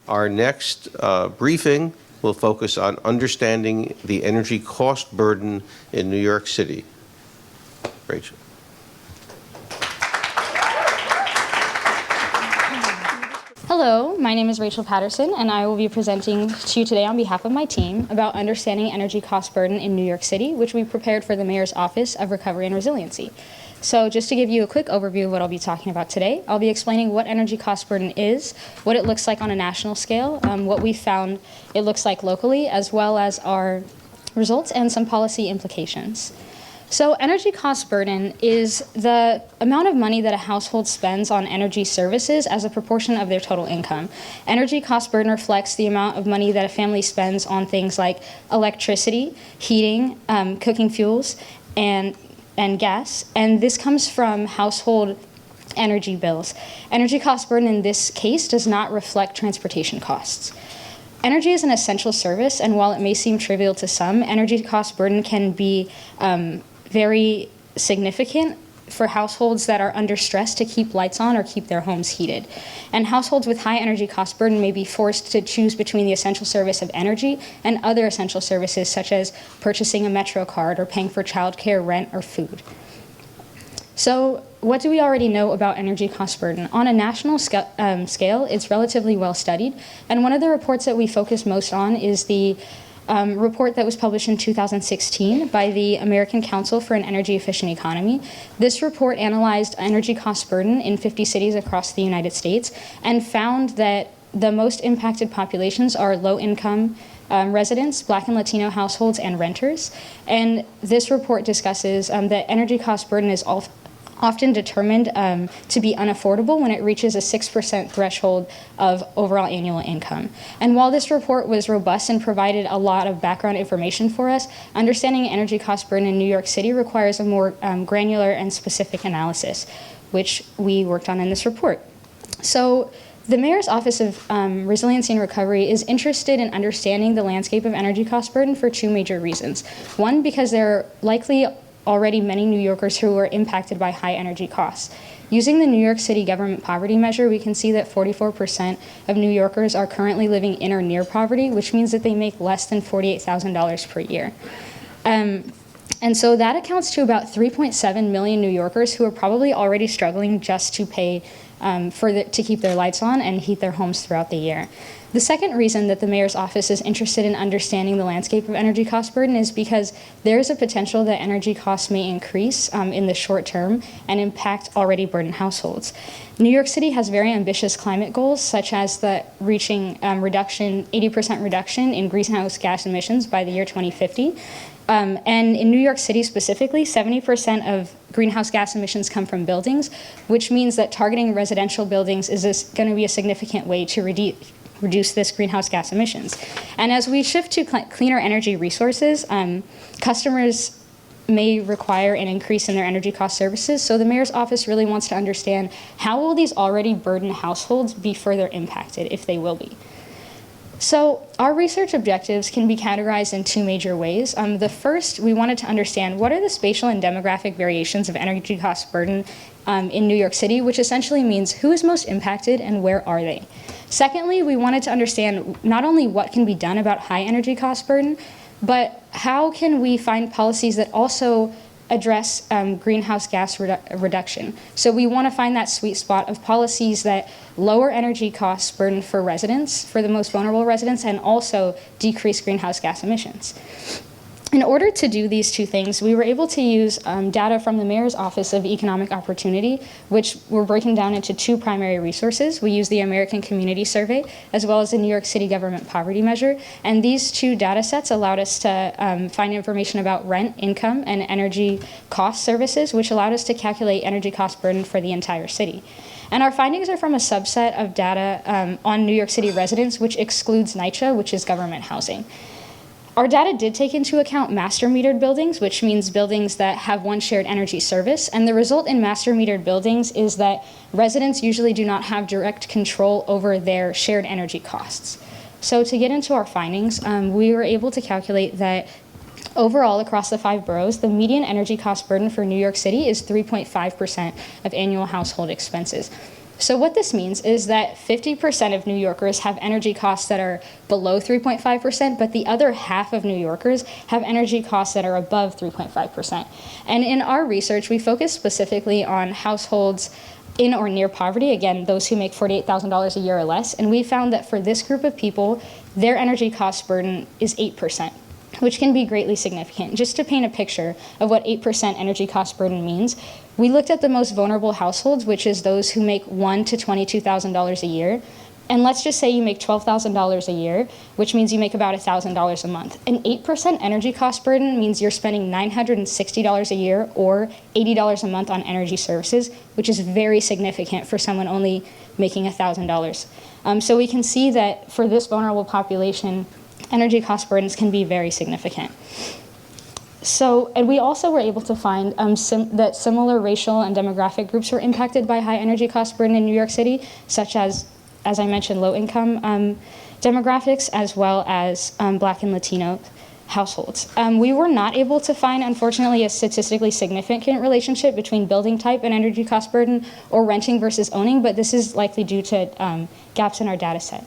Our next briefing will focus on understanding the energy cost burden in New York City. Rachel. Hello, my name is Rachel Patterson, and I will be presenting to you today on behalf of my team about understanding energy cost burden in New York City, which we prepared for the Mayor's Office of Recovery and Resiliency. So just to give you a quick overview of what I'll be talking about today, I'll be explaining what energy cost burden is, what it looks like on a national scale, what we found it looks like locally, as well as our results and some policy implications. So energy cost burden is the amount of money that a household spends on energy services as a proportion of their total income. Energy cost burden reflects the amount of money that a family spends on things like electricity, heating, cooking fuels, and gas, and this comes from household energy bills. Energy cost burden in this case does not reflect transportation costs. Energy is an essential service, and while it may seem trivial to some, energy cost burden can be very significant for households that are under stress to keep lights on or keep their homes heated. And households with high energy cost burden may be forced to choose between the essential service of energy and other essential services such as purchasing a Metro card or paying for childcare, rent, or food. So what do we already know about energy cost burden? On a national scale, it's relatively well studied, and one of the reports that we focus most on is the report that was published in 2016 by the American Council for an Energy Efficient Economy. This report analyzed energy cost burden in 50 cities across the United States and found that the most impacted populations are low-income residents, Black and Latino households, and renters. And this report discusses that energy cost burden is often determined to be unaffordable when it reaches a 6% threshold of overall annual income. And while this report was robust and provided a lot of background information for us, understanding energy cost burden in New York City requires a more granular and specific analysis, which we worked on in this report. So the Mayor's Office of Resiliency and Recovery is interested in understanding the landscape of energy cost burden for two major reasons. One, because there are likely already many New Yorkers who are impacted by high energy costs. Using the New York City government poverty measure, we can see that 44% of New Yorkers are currently living in or near poverty, which means that they make less than $48,000 per year. And so that accounts to about 3.7 million New Yorkers who are probably already struggling just to pay to keep their lights on and heat their homes throughout the year. The second reason that the Mayor's Office is interested in understanding the landscape of energy cost burden is because there is a potential that energy costs may increase in the short term and impact already burdened households. New York City has very ambitious climate goals, such as the reaching 80% reduction in greenhouse gas emissions by the year 2050. And in New York City specifically, 70% of greenhouse gas emissions come from buildings, which means that targeting residential buildings is going to be a significant way to reduce this greenhouse gas emissions. And as we shift to cleaner energy resources, customers may require an increase in their energy cost services, so the Mayor's Office really wants to understand how will these already burdened households be further impacted, if they will be. So our research objectives can be categorized in two major ways. The first, we wanted to understand what are the spatial and demographic variations of energy cost burden in New York City, which essentially means who is most impacted and where are they. Secondly, we wanted to understand not only what can be done about high energy cost burden, but how can we find policies that also address greenhouse gas reduction. So we want to find that sweet spot of policies that lower energy costs burden for residents, for the most vulnerable residents, and also decrease greenhouse gas emissions. In order to do these two things, we were able to use data from the Mayor's Office of Economic Opportunity, which we're breaking down into two primary resources. We use the American Community Survey, as well as the New York City Government Poverty Measure. And these two data sets allowed us to find information about rent, income, and energy cost services, which allowed us to calculate energy cost burden for the entire city. And our findings are from a subset of data on New York City residents, which excludes NYCHA, which is government housing. Our data did take into account master metered buildings, which means buildings that have one shared energy service. And the result in master metered buildings is that residents usually do not have direct control over their shared energy costs. So to get into our findings, we were able to calculate that overall, across the 5 boroughs, the median energy cost burden for New York City is 3.5% of annual household expenses. So what this means is that 50% of New Yorkers have energy costs that are below 3.5%, but the other half of New Yorkers have energy costs that are above 3.5%. And in our research, we focus specifically on households in or near poverty, again, those who make $48,000 a year or less, and we found that for this group of people, their energy cost burden is 8%. Which can be greatly significant. Just to paint a picture of what 8% energy cost burden means, we looked at the most vulnerable households, which is those who make $1,000 to $22,000 a year. And let's just say you make $12,000 a year, which means you make about $1,000 a month. An 8% energy cost burden means you're spending $960 a year or $80 a month on energy services, which is very significant for someone only making $1,000. So we can see that for this vulnerable population, energy cost burdens can be very significant. So, and we also were able to find that similar racial and demographic groups were impacted by high energy cost burden in New York City, such as I mentioned, low-income demographics, as well as Black and Latino households. We were not able to find, unfortunately, a statistically significant relationship between building type and energy cost burden or renting versus owning, but this is likely due to gaps in our data set.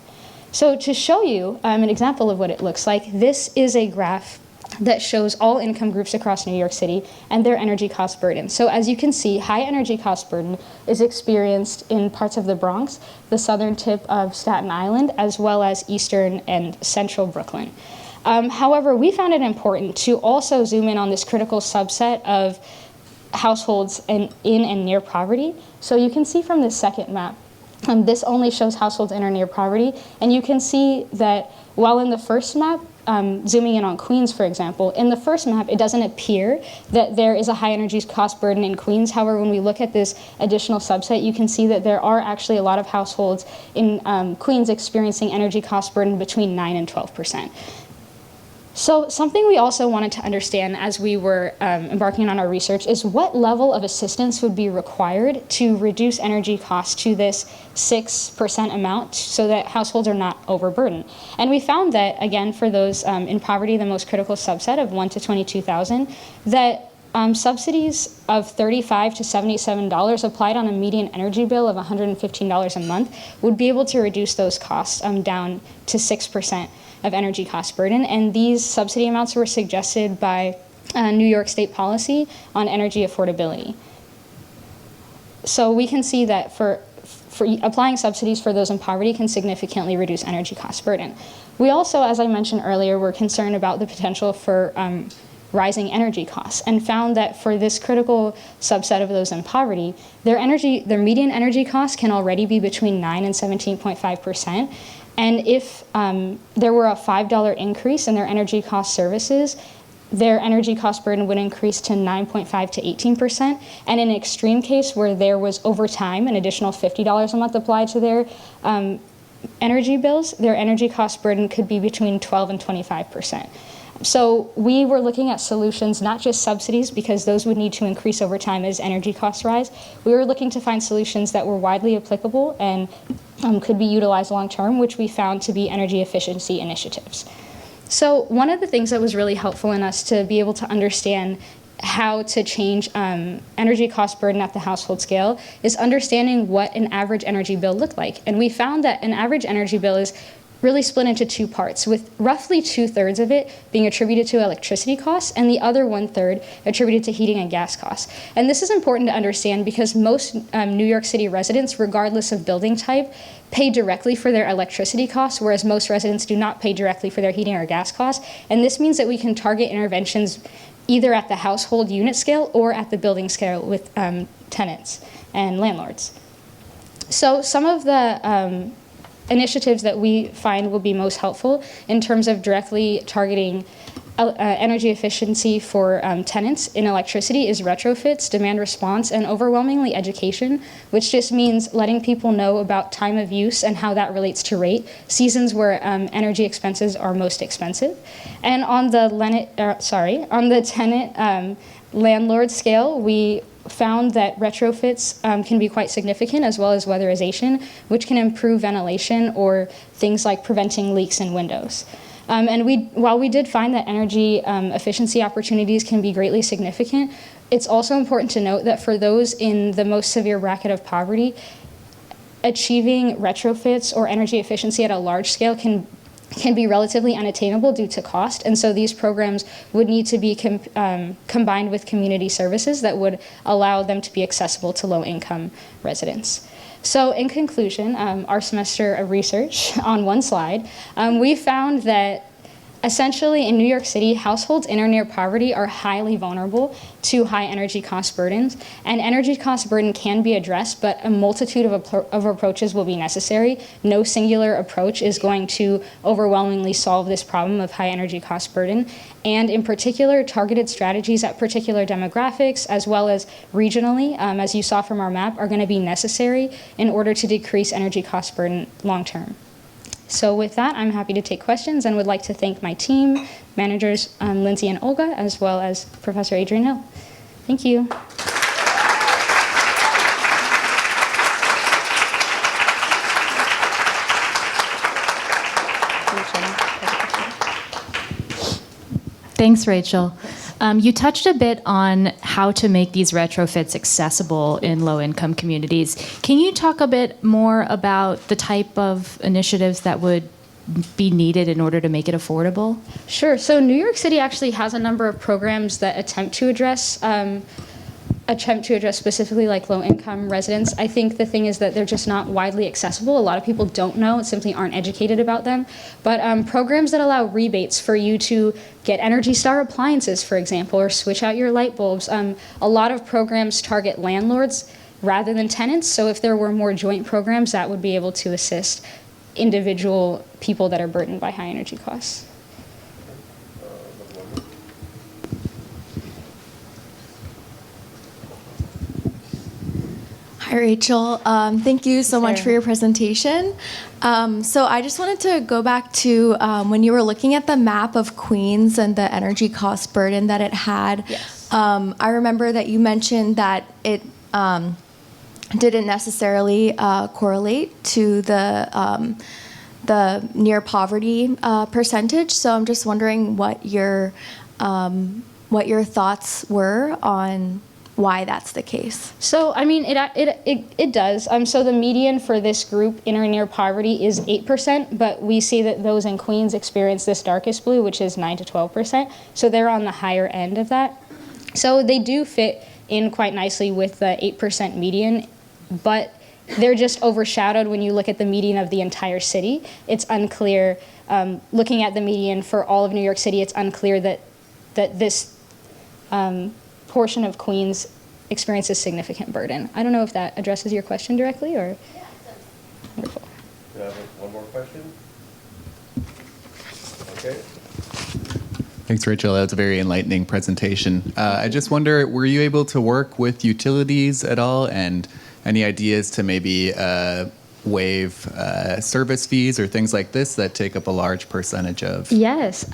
So to show you an example of what it looks like, this is a graph that shows all income groups across New York City and their energy cost burden. So as you can see, high energy cost burden is experienced in parts of the Bronx, the southern tip of Staten Island, as well as eastern and central Brooklyn. However, we found it important to also zoom in on this critical subset of households in and near poverty. So you can see from this second map, this only shows households in or near poverty, and you can see that while in the first map, zooming in on Queens, for example, in the first map, it doesn't appear that there is a high energy cost burden in Queens. However, when we look at this additional subset, you can see that there are actually a lot of households in Queens experiencing energy cost burden between 9 and 12%. So something we also wanted to understand as we were embarking on our research is what level of assistance would be required to reduce energy costs to this 6% amount so that households are not overburdened. And we found that, again, for those in poverty, the most critical subset of 1 to 22,000, that subsidies of $35 to $77 applied on a median energy bill of $115 a month would be able to reduce those costs down to 6% of energy cost burden, and these subsidy amounts were suggested by New York State policy on energy affordability. So we can see that for applying subsidies for those in poverty can significantly reduce energy cost burden. We also, as I mentioned earlier, were concerned about the potential for rising energy costs and found that for this critical subset of those in poverty, their median energy costs can already be between 9 and 17.5%. And if there were a $5 increase in their energy cost services, their energy cost burden would increase to 9.5 to 18%. And in an extreme case where there was over time an additional $50 a month applied to their energy bills, their energy cost burden could be between 12 and 25%. So we were looking at solutions, not just subsidies, because those would need to increase over time as energy costs rise. We were looking to find solutions that were widely applicable and could be utilized long term, which we found to be energy efficiency initiatives. So one of the things that was really helpful in us to be able to understand how to change energy cost burden at the household scale is understanding what an average energy bill looked like. And we found that an average energy bill is really split into two parts, with roughly 2/3 of it being attributed to electricity costs and the other 1/3 attributed to heating and gas costs. And this is important to understand because most New York City residents, regardless of building type, pay directly for their electricity costs, whereas most residents do not pay directly for their heating or gas costs. And this means that we can target interventions either at the household unit scale or at the building scale with tenants and landlords. So some of the initiatives that we find will be most helpful in terms of directly targeting energy efficiency for tenants in electricity is retrofits, demand response, and overwhelmingly education, which just means letting people know about time of use and how that relates to rate, seasons where energy expenses are most expensive. And on the tenant landlord scale, we found that retrofits can be quite significant, as well as weatherization, which can improve ventilation or things like preventing leaks in windows. And while we did find that energy efficiency opportunities can be greatly significant, it's also important to note that for those in the most severe bracket of poverty, achieving retrofits or energy efficiency at a large scale can be relatively unattainable due to cost, and so these programs would need to be combined with community services that would allow them to be accessible to low-income residents. So in conclusion, our semester of research on one slide, we found that essentially, in New York City, households in or near poverty are highly vulnerable to high energy cost burdens, and energy cost burden can be addressed, but a multitude of approaches will be necessary. No singular approach is going to overwhelmingly solve this problem of high energy cost burden, and in particular, targeted strategies at particular demographics, as well as regionally, as you saw from our map, are going to be necessary in order to decrease energy cost burden long term. So with that, I'm happy to take questions and would like to thank my team, managers Lindsay and Olga, as well as Professor Adrian Hill. Thank you. Thanks, Rachel. You touched a bit on how to make these retrofits accessible in low-income communities. Can you talk a bit more about the type of initiatives that would be needed in order to make it affordable? Sure. So New York City actually has a number of programs that attempt to address specifically like low-income residents. I think the thing is that they're just not widely accessible. A lot of people don't know, simply aren't educated about them. But programs that allow rebates for you to get Energy Star appliances, for example, or switch out your light bulbs. A lot of programs target landlords rather than tenants. So if there were more joint programs, that would be able to assist individual people that are burdened by high energy costs. Hi, Rachel. Thank you so much for your presentation. So I just wanted to go back to when you were looking at the map of Queens and the energy cost burden that it had. Yes. I remember that you mentioned that it didn't necessarily correlate to the near poverty percentage. So I'm just wondering what your thoughts were on why that's the case. So, I mean, it does. So the median for this group in or near poverty is 8%, but we see that those in Queens experience this darkest blue, which is 9 to 12%. So they're on the higher end of that. So they do fit in quite nicely with the 8% median, but they're just overshadowed when you look at the median of the entire city. It's unclear. Looking at the median for all of New York City, it's unclear that this portion of Queens experiences significant burden. I don't know if that addresses your question directly, or? Wonderful. Do I have one more question? Okay. Thanks, Rachel. That was a very enlightening presentation. I just wonder, were you able to work with utilities at all, and any ideas to maybe waive service fees or things like this that take up a large percentage of? Yes.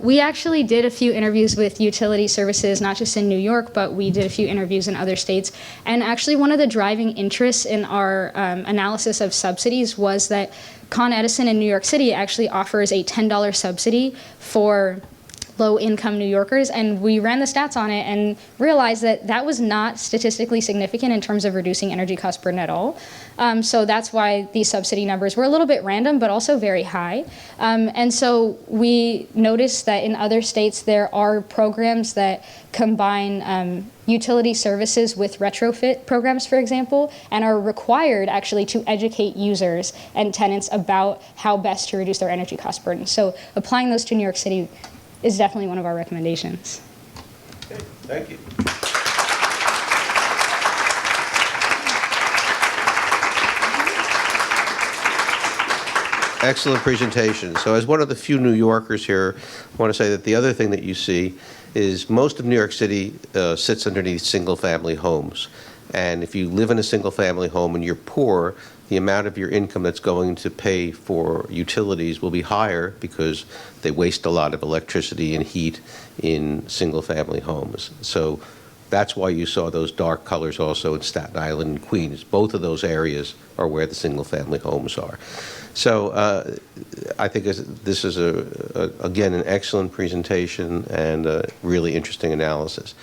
We actually did a few interviews with utility services, not just in New York, but we did a few interviews in other states. And actually one of the driving interests in our analysis of subsidies was that Con Edison in New York City actually offers a $10 subsidy for low-income New Yorkers, and we ran the stats on it and realized that that was not statistically significant in terms of reducing energy cost burden at all. So that's why these subsidy numbers were a little bit random, but also very high. And so we noticed that in other states there are programs that combine utility services with retrofit programs, for example, and are required actually to educate users and tenants about how best to reduce their energy cost burden. So applying those to New York City is definitely one of our recommendations. Okay, thank you. Excellent presentation. So as one of the few New Yorkers here, I want to say that the other thing that you see is most of New York City sits underneath single-family homes. And if you live in a single-family home and you're poor, the amount of your income that's going to pay for utilities will be higher because they waste a lot of electricity and heat in single-family homes. So that's why you saw those dark colors also in Staten Island and Queens. Both of those areas are where the single-family homes are. So I think this is, again, an excellent presentation and a really interesting analysis.